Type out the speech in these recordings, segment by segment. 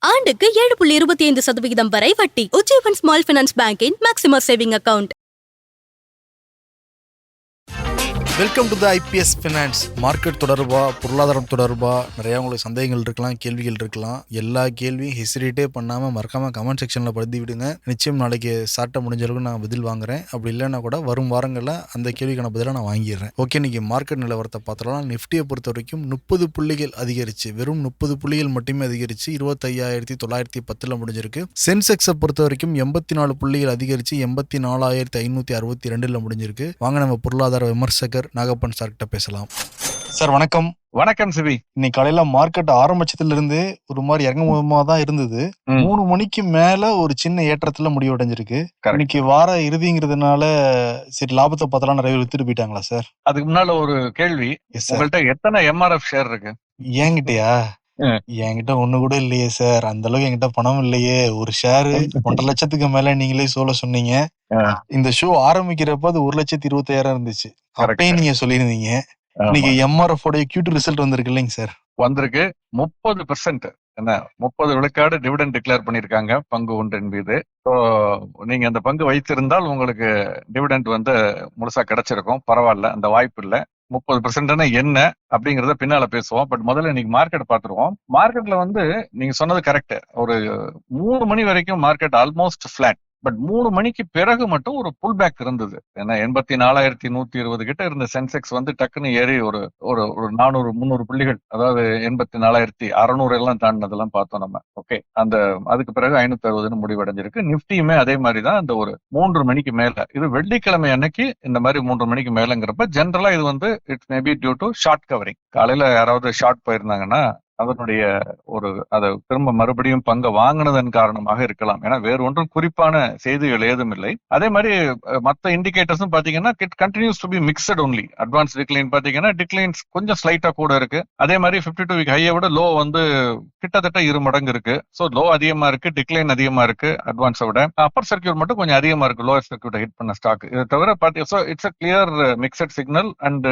ஆண்டுக்கு 7.25% வரை வட்டி. உஜ்ஜீவன் ஸ்மால் ஃபைனான்ஸ் பேங்கின் maximum saving account. Welcome to the IPS finance. Market தொடர்பாக, பொருளாதாரம் தொடர்பாக நிறையா உங்களுக்கு சந்தேகங்கள் இருக்கலாம், கேள்விகள் இருக்கலாம். எல்லா கேள்வியும் ஹெசிடேட்டே பண்ணாமல் மறக்காமல் கமெண்ட் செக்ஷனில் படுத்தி விடுங்க. நிச்சயம் நாளைக்கு சார்ட்டை முடிஞ்ச அளவுக்கு நான் பதில் வாங்குறேன். அப்படி இல்லைன்னா கூட வரும் வாரங்களில் அந்த கேள்விக்கான பதிலாக நான் வாங்கிடுறேன். ஓகே, இன்றைக்கி மார்க்கெட் நிலவரத்தை பார்த்தலாம். நிஃப்டியை பொறுத்த வரைக்கும் 30 புள்ளிகள் அதிகரிச்சு, வெறும் 30 புள்ளிகள் மட்டுமே அதிகரித்து 25,910 முடிஞ்சிருக்கு. சென்செக்ஸை பொறுத்த வரைக்கும் 84 புள்ளிகள் அதிகரித்து 84,562 முடிஞ்சிருக்கு. வாங்க நம்ம பொருளாதார விமர்சகர் நாகப்பன் சார்கிட்ட பேசலாம். சார் வணக்கம். வணக்கம் சிவி. இன்னைக்கு காலையில மார்க்கெட் ஆரம்பிச்சதுல இருந்து ஒரு மாதிரி இறங்குமுகமா தான் இருந்தது. 3 மணிக்கு மேல ஒரு சின்ன ஏற்றத்துல முடிவடைஞ்சிருக்கு. இன்னைக்கு வார இறுதிங்கிறதுனால சரி லாபத்தை பார்த்தலாம் நிறைய வித்துட்டு போயிட்டாங்களா சார்? அதுக்கு முன்னால ஒரு கேள்வி, உங்கள்கிட்ட எத்தனை எம்ஆர்எஃப் ஷேர் இருக்கு? என்கிட்டயா? என்கிட்ட ஒண்ணு கூட இல்லையே சார். அந்த அளவுக்கு என்கிட்ட பணம் இல்லையே. ஒரு ஷேரு 1.5 லட்சத்துக்கு மேல நீங்களே சொன்னீங்க. இந்த ஷோ ஆரம்பிக்கிறப்ப அது 1,25,000 இருந்துச்சு. அப்பயே நீங்க சொல்லியிருந்தீங்க. இன்னைக்கு எம்ஆர்எஃப் உடைய Q2 ரிசல்ட் வந்திருக்கு இல்லைங்க சார்? வந்திருக்கு. 30% என்ன 30 விழுக்காடு டிவிடெண்ட் டிக்ளேர் பண்ணிருக்காங்க பங்கு ஒன்றின் மீது. ஸோ நீங்க அந்த பங்கு வைத்திருந்தால் உங்களுக்கு டிவிடெண்ட் முழுசா கிடைச்சிருக்கும். பரவாயில்ல, அந்த வாய்ப்பு இல்ல. 30% என்ன அப்படிங்கறத பின்னால பேசுவோம். பட் முதல்ல இன்னைக்கு மார்க்கெட் பாத்துருவோம். மார்க்கெட்ல நீங்க சொன்னது கரெக்ட். ஒரு 3 மணி வரைக்கும் மார்க்கெட் ஆல்மோஸ்ட் பிளாட். பட் 3 மணிக்கு பிறகு மட்டும் ஒரு புல் பேக் இருந்தது. ஏன்னா 84,120 கிட்ட இருந்த சென்செக்ஸ் டக்குன்னு ஏறி ஒரு ஒரு 400-300 புள்ளிகள், அதாவது 84,600 எல்லாம் தாண்டினதெல்லாம் பார்த்தோம் நம்ம. ஓகே, அதுக்கு பிறகு 560 முடிவடைஞ்சிருக்கு. நிப்டியுமே அதே மாதிரி தான். அந்த ஒரு 3 மணிக்கு மேல, இது வெள்ளிக்கிழமை அன்னைக்கு இந்த மாதிரி 3 மணிக்கு மேலங்கிறப்ப ஜென்ரலா இது it's maybe due to short covering. காலையில யாராவது ஷார்ட் போயிருந்தாங்கன்னா அதனுடைய அதை திரும்ப மறுபடியும் பங்கை வாங்கினதன் காரணமாக இருக்கலாம். ஏன்னா வேறு ஒன்றும் குறிப்பான செய்திகள் ஏதும் இல்லை. அதே மாதிரி மற்ற இண்டிகேட்டர்ஸும் பாத்தீங்கன்னா continues to be mixed only. Advance decline பாத்தீங்கன்னா டிக்ளைன்ஸ் கொஞ்சம் ஸ்லைட்டா கூட இருக்கு. அதே மாதிரி 52 வீக் ஹையை விட லோ கிட்டத்தட்ட 2 மடங்கு இருக்கு. ஸோ லோ அதிகமா இருக்கு, டிக்ளைன் அதிகமா இருக்கு அட்வான்ஸை விட. அப்பர் சர்க்கியூட் மட்டும் கொஞ்சம் அதிகமா இருக்கு லோயர் சர்க்கியூட்டை ஹிட் பண்ண ஸ்டாக். இதை தவிர it's a clear mixed signal. And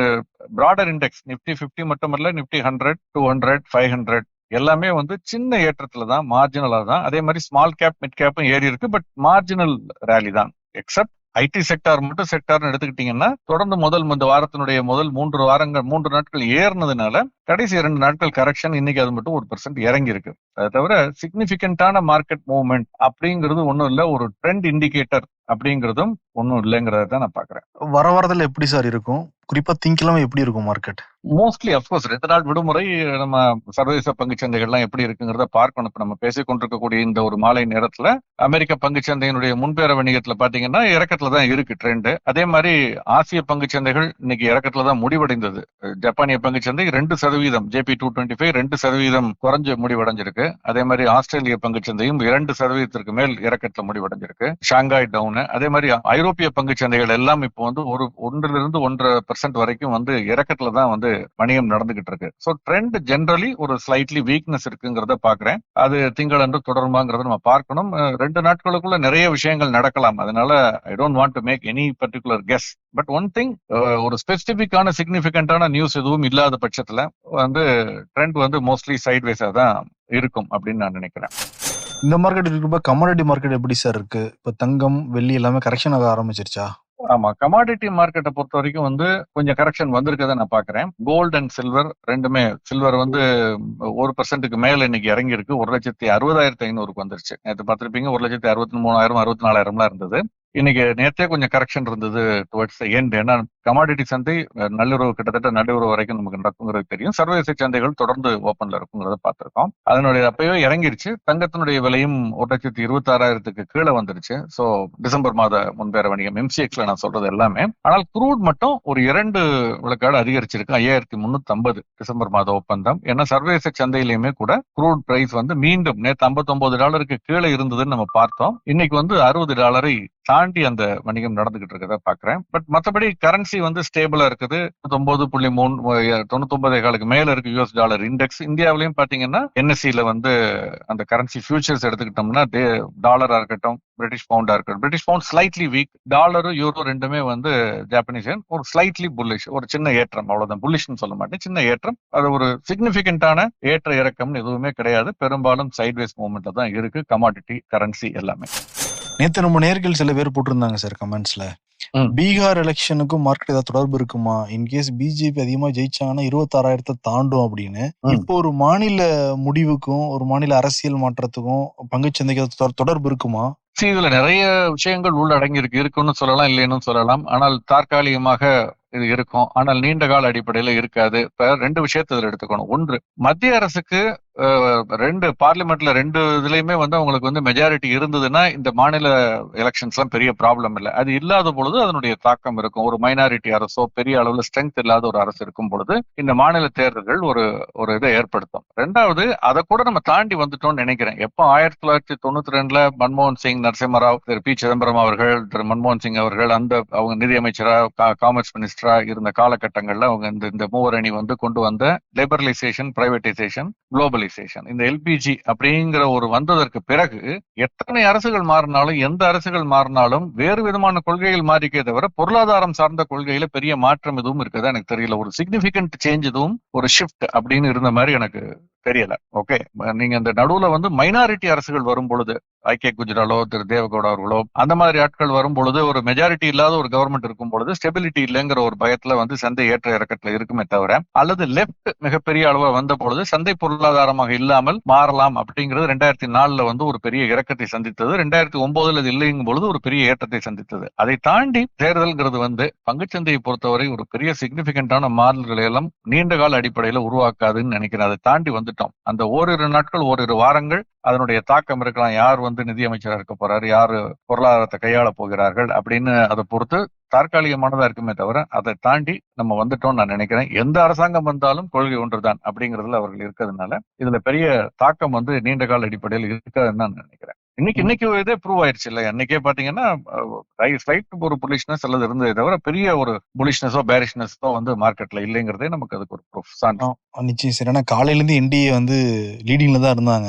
broader index Nifty 50 மட்டுமல்ல, நிப்டி 100, 200, 500 எல்லாமே சின்ன ஏற்றத்துல தான், மார்ஜினலா தான். அதே மாதிரி ஸ்மால் கேப், மிட் கேப்பும் ஏறி இருக்கு. பட் மார்ஜினல் ரேலி தான். எக்ஸப்ட் ஐடி செக்டார் மட்டும் செக்டார்னு எடுத்துக்கிட்டீங்கன்னா தொடர்ந்து இந்த வாரத்தினுடைய முதல் 3 நாட்கள் ஏறினதுனால கடைசி 2 நாட்கள் கரெக்ஷன். இன்னைக்கு அது மட்டும் 1% இறங்கி இருக்கு. அதை தவிர சிக்னிபிகண்டான மார்க்கெட் மூவ்மெண்ட் அப்படிங்கிறது ஒன்றும் இல்லை. ஒரு ட்ரெண்ட் இண்டிகேட்டர் அப்படிங்கிறதும் ஒன்றும் இல்லைங்கிறத தான் நான் பாக்குறேன். வர வாரத்துல எப்படி சார் இருக்கும்? குறிப்பா திங்கக்கிழமை எப்படி இருக்கும் மார்க்கெட்? மோஸ்ட்லி அப்கோர்ஸ் 2 நாள் விடுமுறை. நம்ம சர்வதேச பங்குச்சந்தைகள்லாம் எப்படி இருக்குங்கிறத பார்க்கணும். இப்ப நம்ம பேசிக் கொண்டிருக்கக்கூடிய இந்த ஒரு மாலை நேரத்துல அமெரிக்க பங்குச்சந்தையினுடைய முன்பேற வணிகத்துல பாத்தீங்கன்னா இறக்கத்துல தான் இருக்கு ட்ரெண்ட். அதே மாதிரி ஆசிய பங்குச்சந்தைகள் இன்னைக்கு இறக்கத்துல தான் முடிவடைந்தது. ஜப்பானிய பங்குச்சந்தை 2%, JP 225 2% குறைஞ்சு முடிவடைஞ்சிருக்கு. அதே மாதிரி ஆஸ்திரேலிய பங்குச்சந்தையும் 2% மேல் இறக்கத்துல முடிவடைஞ்சிருக்கு. Shanghai down. அதே மாதிரி ஐரோப்பிய பங்குச்சந்தைகள் எல்லாம் இப்போ 1% 1.5% வரைக்கும் இறக்கத்துல தான் வணிகம் நடந்துகிட்டு இருக்கு. சோ ட்ரெண்ட் ஜெனரலி ஒரு ஸ்லைட்லி வீக்னஸ் இருக்குங்கிறத பாக்குறேன். அது திங்களன்று தொடருமாங்கிறத நம்ம பார்க்கணும். 2 நாட்களுக்குள்ள நிறைய விஷயங்கள் நடக்கலாம். அதனால I don't want to make any particular guess. But one thing, ஒரு ஸ்பெசிபிக்கான சிக்னிபிகண்டான நியூஸ் எதுவும் இல்லாத பட்சத்துல ட்ரெண்ட் மோஸ்ட்லி சைட்வேஸா தான் இருக்கும் அப்படின்னு நான் நினைக்கிறேன். இந்த மார்க்கெட் இருக்கிறப்ப கமாடிட்டி மார்க்கெட் எப்படி சார் இருக்கு? இப்ப தங்கம், வெள்ளி எல்லாமே கரெக்ஷன் ஆக ஆரம்பிச்சிருச்சா? ஆமா, கமாடிட்டி மார்க்கெட்டை பொறுத்த வரைக்கும் கொஞ்சம் கரெக்ஷன் வந்திருக்கதை நான் பாக்குறேன். கோல்டு அண்ட் சில்வர் ரெண்டுமே, சில்வர் 1% மேல இன்னைக்கு இறங்கி இருக்கு. 1,60,500 வந்துருச்சு. நேற்று பார்த்திருப்பீங்க 1,63,000 64,000 இருந்தது. இன்னைக்கு நேற்றே கொஞ்சம் கரெக்ஷன் இருந்தது டுவர்ட்ஸ் எண்ட். ஏன்னா கமாடிட்டி சந்தை கிட்டத்தட்ட நள்ளிரவு வரைக்கும் நமக்கு நடக்குங்கிறது தெரியும். சர்வதேச சந்தைகள் தொடர்ந்து ஓப்பன்ல இருக்குங்கிறத பார்த்திருக்கோம். அதனுடைய அப்பவே இறங்கிருச்சு. தங்கத்தினுடைய விலையும் 1,26,000 கீழே வந்துருச்சு. ஸோ டிசம்பர் மாத முன்பேற வணிகம் MCXல நான் சொல்றது எல்லாமே. ஆனால் குரூட் மட்டும் ஒரு 2 விழுக்காடு அதிகரிச்சிருக்கு. 5,350 டிசம்பர் மாத ஒப்பந்தம். ஏன்னா சர்வதேச சந்தையிலுமே கூட குரூட் பிரைஸ் மீண்டும் நேற்று $59 கீழே இருந்ததுன்னு நம்ம பார்த்தோம். இன்னைக்கு $60 தாண்டி அந்த வணிகம் நடந்துகிட்டு இருக்கதை பாக்குறேன். பட் மற்றபடி கரன்சி கரன்சி வந்து ஸ்டேபிளா இருக்குது. 99.3 மேல இருக்கு யூஎஸ் டாலர் இண்டெக்ஸ். இந்தியாவிலையும் பாத்தீங்கன்னா என்எஸ்சில வந்து அந்த கரன்சி ஃபியூச்சர்ஸ் எடுத்துக்கிட்டோம்னா டாலரா இருக்கட்டும், பிரிட்டிஷ் பவுண்டா இருக்கட்டும், பிரிட்டிஷ் பவுண்ட் ஸ்லைட்லி வீக், டாலரும் யூரோ ரெண்டுமே வந்து ஜாப்பனீஸ் yen ஒரு ஸ்லைட்லி புல்லிஷ், ஒரு சின்ன ஏற்றம், அவ்வளவுதான். புல்லிஷ்னு சொல்ல மாட்டேன், சின்ன ஏற்றம். அது ஒரு சிக்னிபிகண்டான ஏற்ற இறக்கம்னு எதுவுமே கிடையாது. பெரும்பாலும் சைட்வேஸ் மூவ்மெண்ட்ல தான் இருக்கு கமாடிட்டி கரன்சி எல்லாமே. நேத்து நம்ம நேர்கள் சில பேர் போட்டிருந்தாங்க சார் கமெண்ட்ஸ்ல, பீகார் எலெக்ஷனுக்கும் மார்க்கெட் ஏதாவது தொடர்பு இருக்குமா, இன்கேஸ் பிஜேபி அதிகமா ஜெயிச்சாங்கன்னா 26,000 தாண்டும் அப்படின்னு. இப்போ ஒரு மாநில முடிவுக்கும் ஒரு மாநில அரசியல் மாற்றத்துக்கும் பங்குச்சந்தைக்கு தொடர்பு இருக்குமா? இதுல நிறைய விஷயங்கள் உள்ளடங்கி இருக்குன்னு சொல்லலாம், இல்லைன்னு சொல்லலாம். ஆனால் தற்காலிகமாக இது இருக்கும், ஆனால் நீண்ட கால அடிப்படையில இருக்காது. இப்ப ரெண்டு விஷயத்தை இதுல எடுத்துக்கணும். ஒன்று, மத்திய அரசுக்கு ரெண்டு பார்லிமெண்ட்ல ரெண்டு இதுலயுமே வந்து அவங்களுக்கு வந்து மெஜாரிட்டி இருந்ததுன்னா இந்த மாநில எலெக்ஷன்ஸ் எல்லாம் பெரிய ப்ராப்ளம் இல்லை. அது இல்லாத பொழுது அதனுடைய தாக்கம் இருக்கும். ஒரு மைனாரிட்டி அரசோ பெரிய அளவுல ஸ்ட்ரென்த் இல்லாத ஒரு அரசு இருக்கும் பொழுது இந்த மாநில தேர்தல்கள் ஒரு இதை ஏற்படுத்தும். ரெண்டாவது, அதை கூட நம்ம தாண்டி வந்துட்டோம்னு நினைக்கிறேன். எப்போ 1992 மன்மோகன் சிங், நரசிம்மராவ், திரு பி சிதம்பரம் அவர்கள், திரு மன்மோகன் சிங் அவர்கள் அவங்க நிதியமைச்சரா காமர்ஸ் மினிஸ்டரா இருந்த காலகட்டங்கள்ல அவங்க இந்த மூவரணி வந்து கொண்டு வந்த லிபரலைசேஷன், பிரைவேடைசேஷன், குளோபலைசேஷன், இந்த எல்பிஜி அப்படிங்கிற ஒரு வந்ததற்கு பிறகு எத்தனை அரசுகள் மாறினாலும், எந்த அரசுகள் மாறினாலும் வேறு விதமான கொள்கைகள் மாறிக்கே தவிர பொருளாதாரம் சார்ந்த கொள்கையில பெரிய மாற்றம் எதுவும் இருக்குதா எனக்கு தெரியல. ஒரு சிக்னிபிகன்ட் சேஞ்ச் எதுவும், ஒரு ஷிஃப்ட் அப்படின்னு இருந்த மாதிரி எனக்கு தெரியல. ஓகே, நீங்க இந்த நடுவுல வந்து மைனாரிட்டி அரசுகள் வரும் பொழுது, ஐக்கிய குஜராலோ திரு தேவகவுடா அவர்களோ அந்த மாதிரி ஆட்கள் வரும் பொழுது, ஒரு மெஜாரிட்டி இல்லாத ஒரு கவர்மெண்ட் இருக்கும் பொழுது ஸ்டெபிலிட்டி இல்லைங்கிற ஒரு பயத்துல வந்து சந்தை ஏற்ற இறக்கத்துல இருக்குமே தவிர, அல்லது லெப்ட் மிகப்பெரிய அளவுல வந்த பொழுது சந்தை பொருளாதாரமாக இல்லாமல் மாறலாம் அப்படிங்கிறது 2004 வந்து ஒரு பெரிய இறக்கத்தை சந்தித்தது. 2009 அது இல்லைங்கும் பொழுது ஒரு பெரிய ஏற்றத்தை சந்தித்தது. அதை தாண்டி தேர்தல்ங்கிறது வந்து பங்குச்சந்தையை பொறுத்தவரை ஒரு பெரிய சிக்னிபிகண்டான மாறுதல்களை எல்லாம் நீண்ட கால அடிப்படையில உருவாக்காதுன்னு நினைக்கிறேன். அதை தாண்டி வந்துட்டோம். அந்த ஓரிரு நாட்கள், ஓரிரு வாரங்கள் அதனுடைய தாக்கம் இருக்கலாம். யார் வந்து நிதியமைச்சராக இருக்க போறாரு, யாரு பொருளாதாரத்தை கையாள போகிறார்கள் அப்படின்னு அதை பொறுத்து தற்காலிகமானதா இருக்குமே தவிர, அதை தாண்டி நம்ம வந்துட்டோம்னு நான் நினைக்கிறேன். எந்த அரசாங்கம் வந்தாலும் கொள்கை ஒன்றுதான் அப்படிங்கிறதுல அவர்கள் இருக்கிறதுனால இதுல பெரிய தாக்கம் வந்து நீண்ட கால அடிப்படையில் இருக்காதுன்னு நான் நினைக்கிறேன். இன்னைக்கு இதே ப்ரூவ் ஆயிடுச்சு இல்ல. அன்னைக்கே பாத்தீங்கன்னா ஸ்லைட் ஒரு புலிஷ்னஸ் அல்லது இருந்ததை தவிர பெரிய ஒரு புலிஷ்னஸோ பேரிஷ்னஸோ வந்து மார்க்கெட்ல இல்லைங்கிறதே நமக்கு அதுக்கு ஒரு ப்ரூஃப் சான்று. நிச்சயம் சார். ஏன்னா காலையில இருந்து என்டிஏ வந்து லீடிங்ல தான் இருந்தாங்க.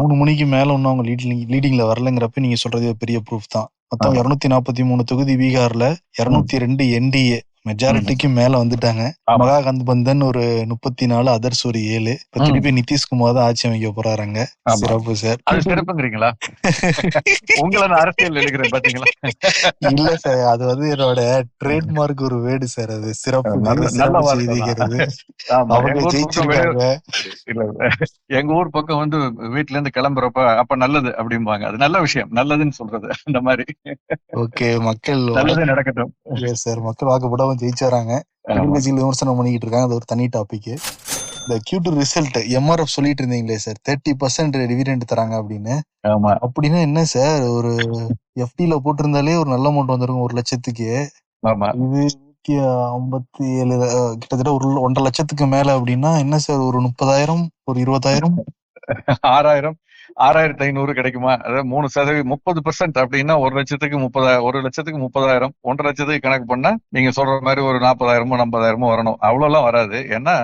3 மணிக்கு மேல ஒன்னும் அவங்க லீடிங்ல வரலங்கிறப்ப நீங்க சொல்றது பெரிய ப்ரூஃப் தான். மொத்தம் 243 தொகுதி பீகார்ல 202 என்டிஏ மெஜாரிட்டிக்கு மேல வந்துட்டாங்க. மகாகந்த் பந்தன் ஒரு 34, அதர்ஸ் ஒரு 7. இப்ப திருப்பி நிதிஷ்குமார் தான் ஆட்சி அமைக்க போறாங்க. சிறப்பு சார். அது சிறப்புங்கிறீங்களா? உங்களை நான் அரசியல் எழுகிறேன் பாத்தீங்களா? இல்ல சார், அது வந்து என்னோட ட்ரேட்மார்க் ஒரு வேர்டு சார். அது சிறப்பு செய்திக்கிறது. அவங்க ஜெயிச்சிருக்காங்க. எங்க ஊர் பக்கம் வந்து வீட்டுல இருந்து கிளம்புறப்ப அப்ப நல்லது அப்படிம்பாங்க. அது நல்ல விஷயம், நல்லதுன்னு சொல்றது அந்த மாதிரி. ஓகே, மக்கள் நல்லதே நடக்கட்டும் சார். மக்கள் வாக்குப்பட ஜெயிச்சாராங்க. எதிர்கட்சிகள் விமர்சனம் பண்ணிக்கிட்டு இருக்காங்க. அது ஒரு தனி டாபிக். இந்த Q2 ரிசல்ட் எம்ஆர்எஃப் சொல்லிட்டு இருந்தீங்களே சார், 30% டிவிடெண்ட் தராங்க அப்படின்னு. அப்படின்னா என்ன சார், ஒரு எஃப்டில போட்டிருந்தாலே ஒரு நல்ல அமௌண்ட் வந்துருக்கும் 1 லட்சத்துக்கு. இது 157, கிட்டத்தட்ட 1.5 லட்சத்துக்கு மேல அப்படின்னா என்ன சார், ஒரு 30,000, ஒரு 20,000, 6,500 கிடைக்குமா? அதாவது 3% 30% அப்படின்னா 1 லட்சத்துக்கு 30,000, 1.5 லட்சத்துக்கு கணக்கு பண்ணா நீங்க சொல்ற மாதிரி ஒரு 40,000 50,000 வரணும். அவ்வளவுலாம் வராது. ஏன்னா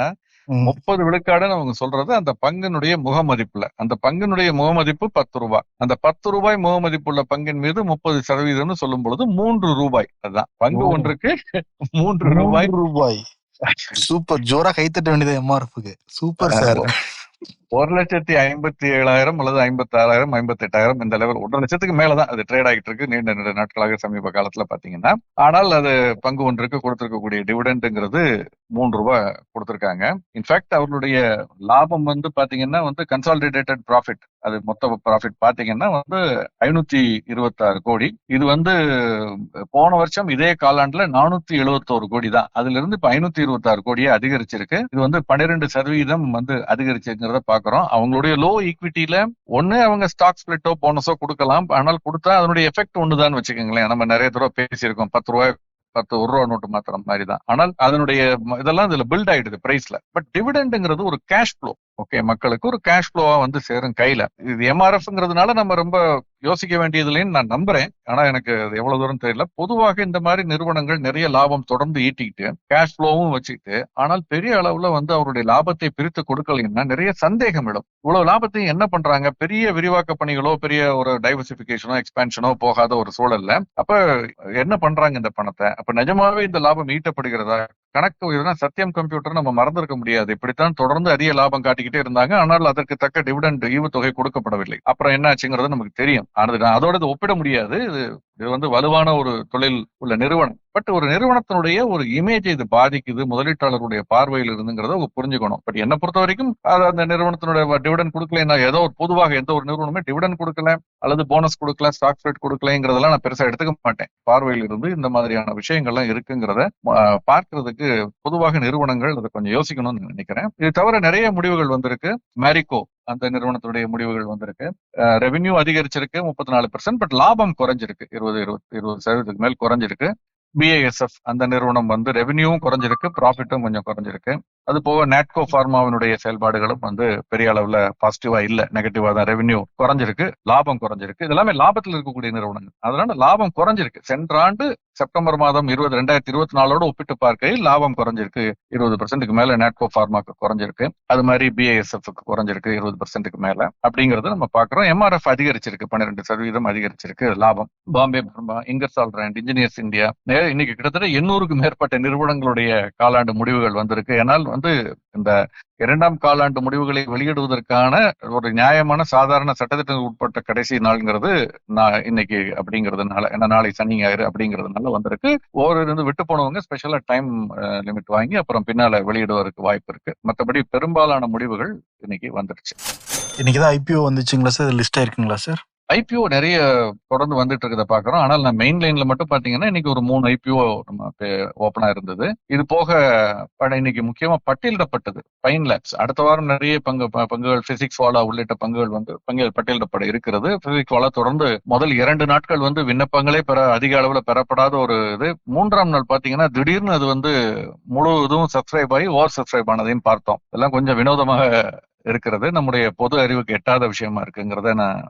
30 விழுக்காடுன்னு அவங்க சொல்றது அந்த பங்கினுடைய முகமதிப்புல. அந்த பங்கினுடைய முகமதிப்பு 10 ரூபாய். அந்த 10 ரூபாய் முகமதிப்புள்ள பங்கின் மீது 30% சொல்லும் பொழுது 3 ரூபாய். அதுதான் பங்கு ஒன்றுக்கு 3 ரூபாய். சூப்பர். ஜோரா கைத்தட்ட வேண்டியது எம்ஆர்எஃப்க்கு. Super sir. 1,57,000 அல்லது 56,000, 58,000 இந்த லெவல் 1 லட்சத்துக்கு மேலதான் அது ட்ரேட் ஆகிட்டு இருக்கு நீண்ட நாட்களாக சமீப காலத்துல பாத்தீங்கன்னா. ஆனால் அது பங்கு ஒன்றுக்கு கொடுத்திருக்கக்கூடிய டிவிடெண்ட்ங்கிறது 3 ரூபாய் கொடுத்திருக்காங்க. இன்ஃபேக்ட் அவர்களுடைய லாபம் வந்து பாத்தீங்கன்னா வந்து கன்சாலிடேட்டட் ப்ராஃபிட், அது மொத்த ப்ராஃபிட் பாத்தீங்கன்னா வந்து 526 கோடி. இது வந்து போன வருஷம் இதே காலாண்டுல 471 கோடி தான். அதுல இருந்து இப்ப 526 கோடியே அதிகரிச்சிருக்கு. இது வந்து 12% வந்து அதிகரிச்சிருக்கிறத பாக்குறோம். அவங்களுடைய லோ ஈக்விட்டியில ஒண்ணு அவங்க ஸ்டாக் ஸ்பிளிட்டோ போனஸோ கொடுக்கலாம். ஆனால் கொடுத்தா அதனுடைய எஃபெக்ட் ஒண்ணுதான் வச்சுக்கோங்களேன். நம்ம நிறைய தடவை பேசியிருக்கோம், 10 ரூபாய் 10 1 ரூபா நோட்டு மாத்திரம் மாதிரி தான். ஆனால் அதனுடைய இதெல்லாம் இதுல பில்ட் ஆயிடுது பிரைஸ்ல. பட் டிவிடெண்ட்ங்கிறது ஒரு கேஷ் ஃப்ளோ, ஓகே, மக்களுக்கு ஒரு கேஷ் ஃப்ளோவா வந்து சேரும் கையில. இது எம்ஆர்எஃப்ங்கிறதுனால நம்ம ரொம்ப யோசிக்க வேண்டியதுலன்னு நான் நம்புறேன். ஆனா எனக்கு அது எவ்வளவு தூரம் தெரியல. பொதுவாக இந்த மாதிரி நிறுவனங்கள் நிறைய லாபம் தொடர்ந்து ஈட்டிக்கிட்டு கேஷ் ஃப்ளோவும் வச்சுக்கிட்டு, ஆனால் பெரிய அளவுல வந்து அவருடைய லாபத்தை பிரித்து கொடுக்கலைன்னா நிறைய சந்தேகம் இடும். இவ்வளவு லாபத்தையும் என்ன பண்றாங்க? பெரிய விரிவாக்க பணிகளோ பெரிய ஒரு டைவர்சிபிகேஷனோ எக்ஸ்பான்ஷனோ போகாத ஒரு சூழல்ல அப்ப என்ன பண்றாங்க இந்த பணத்தை? அப்ப நிஜமாவே இந்த லாபம் ஈட்டப்படுகிறதா? கணக்கு இதெல்லாம் சத்தியம் கம்ப்யூட்டர் நம்ம மறந்திருக்க முடியாது. இப்படித்தான் தொடர்ந்து அதிக லாபம் காட்டிக்கிட்டே இருந்தாங்க. ஆனால் அதற்கு தக்க டிவிடெண்ட் ஈவுத்தொகை கொடுக்கப்படவில்லை. அப்புறம் என்ன ஆச்சுங்கிறது நமக்கு தெரியும். அதோட இது ஒப்பிட முடியாது. இது வந்து வலுவான ஒரு தொழில் உள்ள நிறுவனம். பட் ஒரு நிறுவனத்தினுடைய ஒரு இமேஜ் இது பாதிக்குது முதலீட்டாளருடைய பார்வையில் இருந்துங்கிறத புரிஞ்சுக்கணும். பட் என்ன பொறுத்த வரைக்கும் அந்த நிறுவனத்தினுடைய டிவிடெண்ட் கொடுக்கல, ஏதோ ஒரு பொதுவாக எந்த ஒரு நிறுவனமே டிவிடெண்ட் கொடுக்கல அல்லது போனஸ் கொடுக்கல, ஸ்டாக் ரேட் கொடுக்கலங்கிறதெல்லாம் நான் பெருசா எடுத்துக்க மாட்டேன். பார்வையில் இருந்து இந்த மாதிரியான விஷயங்கள்லாம் இருக்குங்கிறத பார்க்கறதுக்கு பொதுவாக நிறுவனங்கள் அதை கொஞ்சம் யோசிக்கணும்னு நினைக்கிறேன். இது தவிர நிறைய முடிவுகள் வந்திருக்கு. மேரிகோ அந்த நிறுவனத்துடைய முடிவுகள் வந்திருக்கு. ரெவென்யூ அதிகரிச்சிருக்கு 34%, பட் லாபம் குறைஞ்சிருக்கு 20% மேல் குறைஞ்சிருக்கு. BASF அந்த நிறுவனம் வந்து ரெவென்யூவும் குறைஞ்சிருக்கு, ப்ராஃபிட்டும் கொஞ்சம் குறைஞ்சிருக்கு. அது போக நாட்கோ பார்மாவினுடைய செயல்பாடுகளும் வந்து பெரிய அளவுல பாசிட்டிவா இல்ல, நெகட்டிவா தான். ரெவென்யூ குறைஞ்சிருக்கு, லாபம் குறைஞ்சிருக்கு. இது எல்லாமே லாபத்தில் இருக்கக்கூடிய நிறுவனங்கள். அதனால லாபம் குறைஞ்சிருக்கு. சென்ற ஆண்டு செப்டம்பர் மாதம் 2024 ஒப்பிட்டு பார்க்கையில் லாபம் குறைஞ்சிருக்கு 20%க்கு மேல. நாட்கோ பார்மாக்கு குறைஞ்சிருக்கு, அது மாதிரி BASF குறைஞ்சிருக்கு 20%க்கு மேல. அப்படிங்கறத நம்ம பாக்குறோம். MRF அதிகரிச்சிருக்கு, 12% அதிகரிச்சிருக்கு லாபம். Bombay Burmah, Ingersoll Rand, Engineers India, இன்னைக்கு கிட்டத்தட்ட 800க்கும் மேற்பட்ட நிறுவனங்களுடைய காலாண்டு முடிவுகள் வந்திருக்கு. ஏனால் வந்து இந்த 2ஆம் காலாண்டு முடிவுகளை வெளியிடுவதற்கான ஒரு நியாயமான சாதாரண சட்டத்திட்டங்களுக்கு உட்பட்ட கடைசி நாள்ங்கிறது இன்னைக்கு அப்படிங்கிறதுனால, ஏன்னா நாளை சனி ஞாயிறு அப்படிங்கிறதுனால வந்திருக்கு. ஓரிருந்து விட்டு போனவங்க ஸ்பெஷலா டைம் லிமிட் வாங்கி அப்புறம் பின்னால வெளியிடுவதற்கு வாய்ப்பு இருக்கு. மற்றபடி பெரும்பாலான முடிவுகள் இன்னைக்கு வந்துருச்சு. இன்னைக்குதான் IPO வந்துச்சுங்களா சார்? லிஸ்ட் ஆயிருக்குங்களா சார்? IPO நிறைய தொடர்ந்து வந்துட்டு இருக்கிறத பாக்குறோம். ஆனால் நான் மெயின் லைன்ல மட்டும் பாத்தீங்கன்னா இன்னைக்கு ஒரு 3 IPO நம்ம ஓப்பனா இருந்தது. இது போக இன்னைக்கு முக்கியமா பட்டியலிடப்பட்டது பைன் லேப்ஸ். அடுத்த வாரம் நிறைய பங்குகள் பிசிக்ஸ் வாலா உள்ளிட்ட பங்குகள் பட்டியலிடப்பட இருக்கிறது. பிசிக்ஸ் வாலா தொடர்ந்து முதல் 2 நாட்கள் வந்து விண்ணப்பங்களே அதிக அளவுல பெறப்படாத ஒரு இது. 3ஆம் நாள் பாத்தீங்கன்னா திடீர்னு அது வந்து முழுவதும் சப்ஸ்கிரைப் ஆகி ஓவர் சப்ஸ்கிரைப் ஆனதையும் பார்த்தோம். இதெல்லாம் கொஞ்சம் வினோதமாக இருக்கிறது. நம்முடைய பொது அறிவுக்கு எட்டாத விஷயமா இருக்குங்கிறத நான்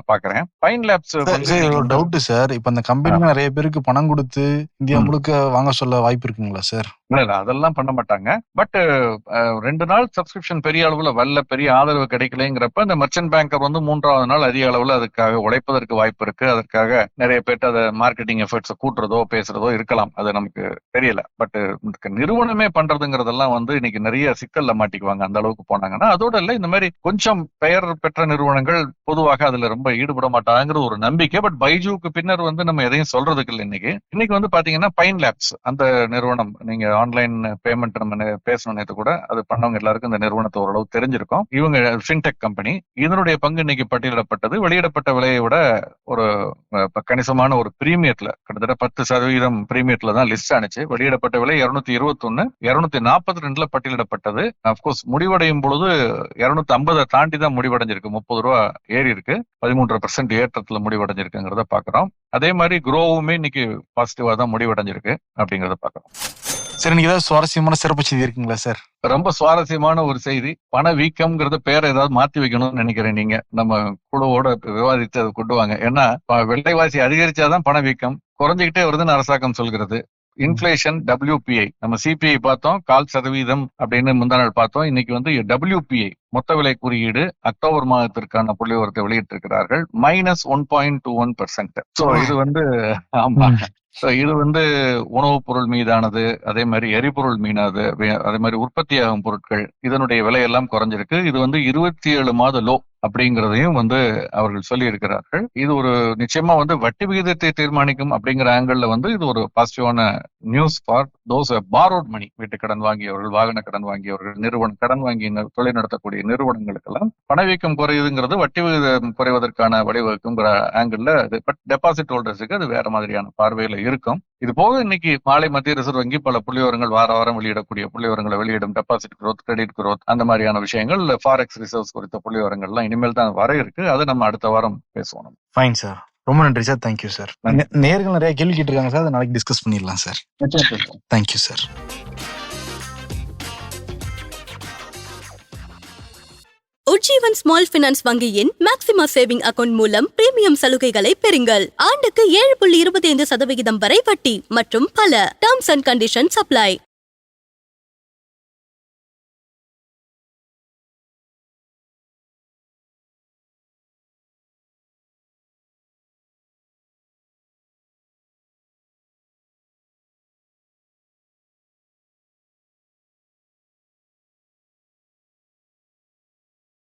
பாக்குறேன். Pine Labs doubt sir. இப்ப அந்த கம்பெனி நிறைய பேருக்கு பணம் கொடுத்து இந்தியா முழுக்க வாங்க சொல்ல வாய்ப்பு இருக்குங்களா சார்? இல்ல அதெல்லாம் பண்ண மாட்டாங்க. பட் 2 நாள் சப்ஸ்கிரிப்ஷன் பெரிய அளவுல வரல, பெரிய ஆதரவு கிடைக்கலங்கிறப்ப இந்த மர்ச்சன்ட் பேங்கர் வந்து 3ஆவது நாள் அதிக அளவுல அதுக்காக உழைப்பதற்கு வாய்ப்பு இருக்கு. அதற்காக நிறைய பேர்ட்ட அதை மார்க்கெட்டிங் எஃபர்ட்ஸ் கூட்டுறதோ பேசுறதோ இருக்கலாம். அது நமக்கு தெரியல. பட் நிறுவனமே பண்றதுங்கிறதெல்லாம் வந்து இன்னைக்கு நிறைய சிக்கல்ல மாட்டிக்குவாங்க அந்த அளவுக்கு போனாங்கன்னா. அதோட இல்ல, இந்த மாதிரி கொஞ்சம் பெயர் பெற்ற நிறுவனங்கள் பொதுவாக அதுல ரொம்ப ஈடுபட மாட்டாங்கிறது ஒரு நம்பிக்கை. பட் பைஜூக்கு பின்னர் வந்து நம்ம எதையும் சொல்றதுக்கு இல்லை. இன்னைக்கு வந்து பாத்தீங்கன்னா பைன் லேப்ஸ் அந்த நிறுவனம், நீங்க ஆன்லைன் பேமெண்ட் நம்ம பேசணும் நேற்று கூட, அது பண்ணவங்க எல்லாருக்கும் இந்த நிறுவனத்தை ஓரளவு தெரிஞ்சிருக்கும். இவங்க ஃபின்டெக் கம்பெனி. இதனுடைய பங்கு இன்னைக்கு பட்டியலிடப்பட்டது. வெளியிடப்பட்ட விலையை விட ஒரு கணிசமான ஒரு பிரீமியத்துல, கிட்டத்தட்ட 10% பிரீமியத்துல தான் லிஸ்ட் ஆனிச்சு. வெளியிடப்பட்ட விலை 221, 242 பட்டியலிடப்பட்டது. அப்கோர்ஸ் முடிவடையும் பொழுது 250 தாண்டி தான் முடிவடைஞ்சிருக்கு. 30 ரூபா ஏறி இருக்கு. 13% ஏற்றத்துல முடிவடைஞ்சிருக்குங்கிறத பாக்குறோம். அதே மாதிரி குரோவுமே இன்னைக்கு பாசிட்டிவா தான் முடிவடைஞ்சிருக்கு அப்படிங்கறத பாக்குறோம். சார், இன்னைக்கு ஏதாவது சுவாரஸ்யமான சிறப்பு செய்தி இருக்குங்களா சார்? ரொம்ப சுவாரஸ்யமான ஒரு செய்தி. பண வீக்கம்ங்கிறத பேரை ஏதாவது மாத்தி வைக்கணும்னு நினைக்கிறேன். நீங்க நம்ம குழுவோட விவாதித்து அதை கொண்டு வாங்க. ஏன்னா விலைவாசி அதிகரிச்சாதான் பண வீக்கம், குறைஞ்சிக்கிட்டே வருதுன்னு அரசாங்கம் சொல்கிறது. இன்ஃபிளேஷன் WPI, நம்ம CPI பார்த்தோம் 0.25 அப்படின்னு முந்தா நாள் பார்த்தோம். இன்னைக்கு வந்து WPI மொத்த விலை குறியீடு அக்டோபர் மாதத்திற்கான புள்ளிவிவரத்தை வெளியிட்டிருக்கிறார்கள். -1.21%. சோ இது வந்து ஆமா, இது வந்து உணவுப் பொருள் மீதானது, அதே மாதிரி எரிபொருள் மீதானது, அதே மாதிரி உற்பத்தியாகும் பொருட்கள், இதனுடைய விலையெல்லாம் குறைஞ்சிருக்கு. இது வந்து 27 மாத லோ அப்படிங்கிறதையும் வந்து அவர்கள் சொல்லி இருக்கிறார்கள். இது ஒரு நிச்சயமா வந்து வட்டி விகிதத்தை தீர்மானிக்கும் அப்படிங்கிற ஆங்கிள் வந்து இது ஒரு பாசிட்டிவான நியூஸ் ஃபார் தோஸ் பாரோட் மணி. வீட்டு கடன் வாங்கியவர்கள், வாகன கடன் வாங்கியவர்கள், கடன் வாங்கி தொழில் நடத்தக்கூடிய நிறுவனங்களுக்கெல்லாம் பணவீக்கம் குறையுதுங்கிறது வட்டி விகிதம் குறைவதற்கான வழிவகுக்குங்கிற ஆங்கிள். பட் டெபாசிட் ஹோல்டர்ஸுக்கு அது வேற மாதிரியான பார்வையில இருக்கும். இது போக இன்னைக்கு மாலை மத்திய ரிசர்வ் வங்கி பல புள்ளிவிவரங்கள் வாரம் வெளியிடக்கூடிய புள்ளிவிவரங்களை வெளியிடும். டெபாசிட் குரோத், கிரெடிட் குரோத், அந்த மாதிரியான விஷயங்கள், ஃபாரெக்ஸ் ரிசர்வ்ஸ் குறித்த புள்ளிவிவரங்கள்லாம் இனிமேல் தான் வர இருக்கு. அதை நம்ம அடுத்த வாரம் பேசுவோம். ஃபைன் சார், ரொம்ப நன்றி சார். Thank you sir. நேயர்கள் நிறைய கேள்வி கேட்டிருக்காங்க சார், அதை நாளைக்கு டிஸ்கஸ் பண்ணிடலாம் sir. Thank you sir. Ujjivan small finance வங்கியின் மேக்ஸிமா சேவிங் அக்கவுண்ட் மூலம் பிரீமியம் சலுகைகளை பெறுங்கள். ஆண்டுக்கு 7.25% வரை வட்டி மற்றும் பல டேர்ம்ஸ் அண்ட் கண்டிஷன்ஸ் அப்ளை.